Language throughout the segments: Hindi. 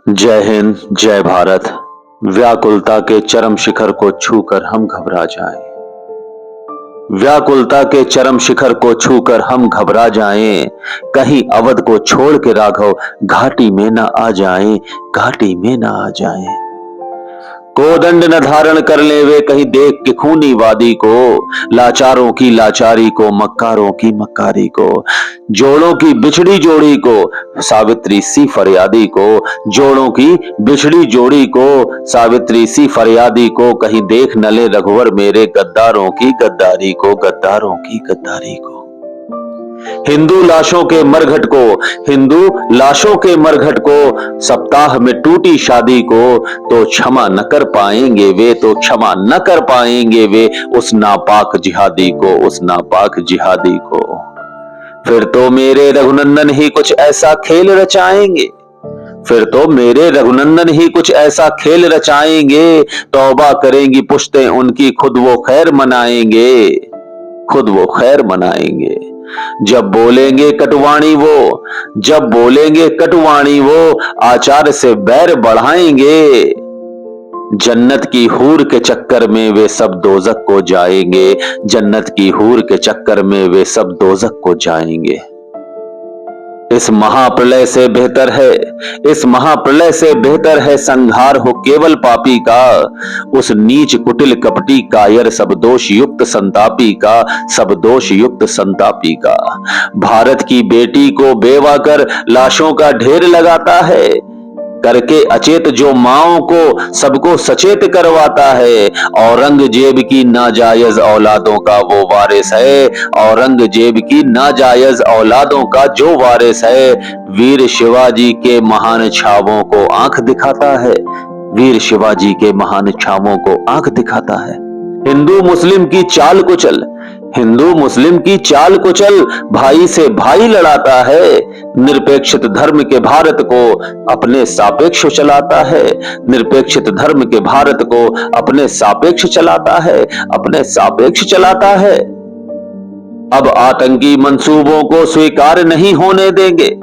जय हिंद, जय भारत। व्याकुलता के चरम शिखर को छूकर हम घबरा जाएं। व्याकुलता के चरम शिखर को छूकर हम घबरा जाएं। कहीं अवध को छोड़ के राघव घाटी में न आ जाएं, घाटी में न आ जाएं। कोदंड न धारण कर ले वे कहीं देख के खूनी वादी को, लाचारों की लाचारी को, मक्कारों की मक्कारी को, जोड़ों की बिछड़ी जोड़ी को, सावित्री सी फरियादी को, जोड़ों की बिछड़ी जोड़ी को, सावित्री सी फरियादी को, कहीं देख न ले रघुवर मेरे गद्दारों की गद्दारी को, गद्दारों की गद्दारी को। हिंदू लाशों के मरघट को, हिंदू लाशों के मरघट को, सप्ताह में टूटी शादी को, तो क्षमा न कर पाएंगे वे, तो क्षमा न कर पाएंगे वे उस नापाक जिहादी को, उस नापाक जिहादी को। फिर तो मेरे रघुनंदन ही कुछ ऐसा खेल रचाएंगे, फिर तो मेरे रघुनंदन ही कुछ ऐसा खेल रचाएंगे, तौबा करेंगी पुश्तें उनकी, खुद वो खैर मनाएंगे, खुद वो खैर मनाएंगे। जब बोलेंगे कटुवाणी वो, जब बोलेंगे कटुवाणी वो, आचार से बैर बढ़ाएंगे। जन्नत की हूर के चक्कर में वे सब दोजक को जाएंगे, जन्नत की हूर के चक्कर में वे सब दोजक को जाएंगे। इस महाप्रलय से बेहतर है, इस महाप्रलय से बेहतर है संहार हो केवल पापी का, उस नीच कुटिल कपटी कायर सब दोष युक्त संतापी का, सब दोष युक्त संतापी का। भारत की बेटी को बेवा कर लाशों का ढेर लगाता है, करके अचेत जो माओ को सबको सचेत करवाता है। औरंगजेब की नाजायज औलादों का वो वारिस है, औरंगजेब की नाजायज औलादों का जो वारिस है। वीर शिवाजी के महान छावों को आंख दिखाता है, वीर शिवाजी के महान छावों को आंख दिखाता है। हिंदू मुस्लिम की चाल कुचल, हिंदू मुस्लिम की चाल कुचल, भाई से भाई लड़ाता है। निरपेक्षित धर्म के भारत को अपने सापेक्ष चलाता है, निरपेक्षित धर्म के भारत को अपने सापेक्ष चलाता है, अपने सापेक्ष चलाता है। अब आतंकी मंसूबों को स्वीकार नहीं होने देंगे,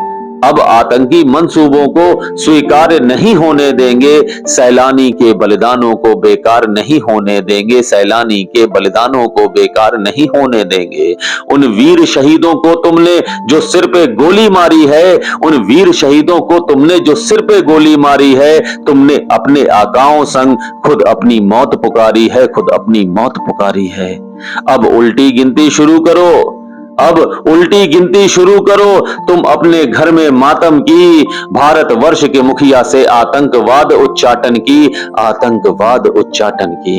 अब आतंकी मंसूबों को स्वीकार नहीं होने देंगे। सैलानी के बलिदानों को बेकार नहीं होने देंगे, सैलानी के बलिदानों को बेकार नहीं होने देंगे। उन वीर शहीदों को तुमने जो सिर पे गोली मारी है, उन वीर शहीदों को तुमने जो सिर पे गोली मारी है, तुमने अपने आकाओं संग खुद अपनी मौत पुकारी है, खुद अपनी मौत पुकारी है। अब उल्टी गिनती शुरू करो, अब उल्टी गिनती शुरू करो, तुम अपने घर में मातम की, भारतवर्ष के मुखिया से आतंकवाद उच्चाटन की, आतंकवाद उच्चाटन की।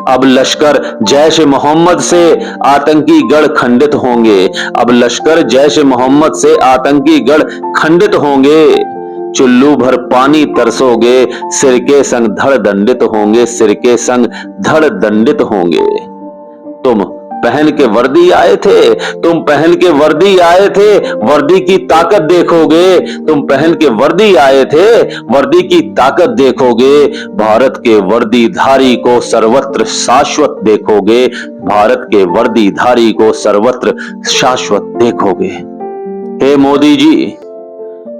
अब लश्कर जैश मोहम्मद से आतंकी गढ़ खंडित होंगे, अब लश्कर जैश मोहम्मद से आतंकी गढ़ खंडित होंगे। चुल्लू भर पानी तरसोगे, सिर के संग धड़ दंडित होंगे, सिर के संग धड़ दंडित होंगे। तुम पहन के वर्दी आए थे, तुम पहन के वर्दी आए थे, वर्दी की ताकत देखोगे, तुम पहन के वर्दी आए थे, वर्दी की ताकत देखोगे। भारत के वर्दीधारी को सर्वत्र शाश्वत देखोगे, भारत के वर्दीधारी को सर्वत्र शाश्वत देखोगे। हे मोदी जी,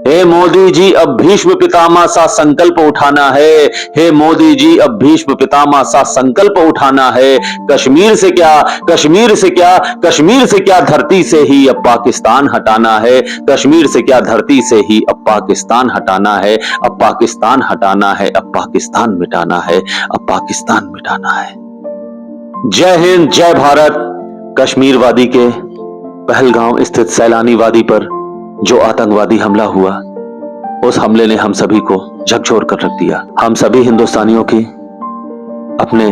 हे मोदी जी, अब भीष्म पितामह सा संकल्प उठाना है, हे मोदी जी, अब भीष्म पितामह सा संकल्प उठाना है। कश्मीर से क्या, कश्मीर से क्या, कश्मीर से क्या धरती से ही अब पाकिस्तान हटाना है, कश्मीर से क्या धरती से ही अब पाकिस्तान हटाना है, अब पाकिस्तान हटाना है, अब पाकिस्तान मिटाना है, अब पाकिस्तान मिटाना है। जय हिंद, जय भारत। कश्मीरवादी के पहलगांव स्थित सैलानी वादी पर जो आतंकवादी हमला हुआ, उस हमले ने हम सभी को झकझोर कर रख दिया। हम सभी हिंदुस्तानियों की अपने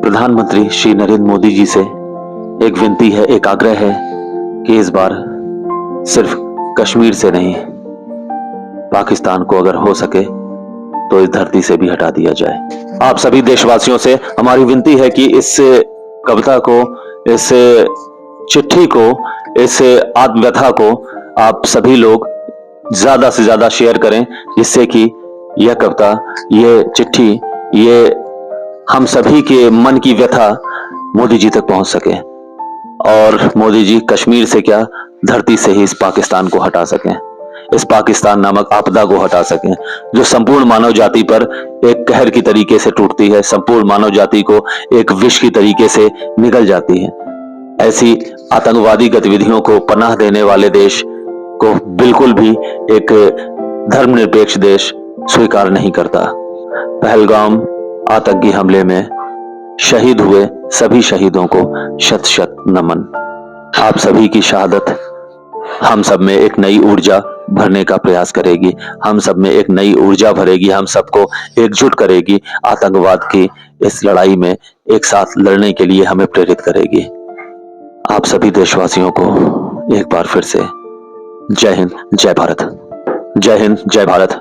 प्रधानमंत्री श्री नरेंद्र मोदी जी से एक विनती है, एक आग्रह है कि इस बार सिर्फ कश्मीर से नहीं, पाकिस्तान को अगर हो सके तो इस धरती से भी हटा दिया जाए। आप सभी देशवासियों से हमारी विनती है कि इस कविता को, इस चिट्ठी को, इस आत्मव्यथा को आप सभी लोग ज्यादा से ज्यादा शेयर करें, जिससे कि यह कविता, ये चिट्ठी, ये हम सभी के मन की व्यथा मोदी जी तक पहुंच सके और मोदी जी कश्मीर से क्या धरती से ही इस पाकिस्तान को हटा सकें। इस पाकिस्तान नामक आपदा को हटा सकें, जो संपूर्ण मानव जाति पर एक कहर की तरीके से टूटती है, संपूर्ण मानव जाति को एक विष की तरीके से निगल जाती है। ऐसी आतंकवादी गतिविधियों को पनाह देने वाले देश को बिल्कुल भी एक धर्मनिरपेक्ष देश स्वीकार नहीं करता। पहलगाम आतंकी हमले में शहीद हुए सभी शहीदों को शत शत नमन। आप सभी की शहादत हम सब में एक नई ऊर्जा भरने का प्रयास करेगी, हम सब में एक नई ऊर्जा भरेगी, हम सबको एकजुट करेगी, आतंकवाद की इस लड़ाई में एक साथ लड़ने के लिए हमें प्रेरित करेगी। आप सभी देशवासियों को एक बार फिर से जय हिंद, जय भारत। जय हिंद, जय भारत।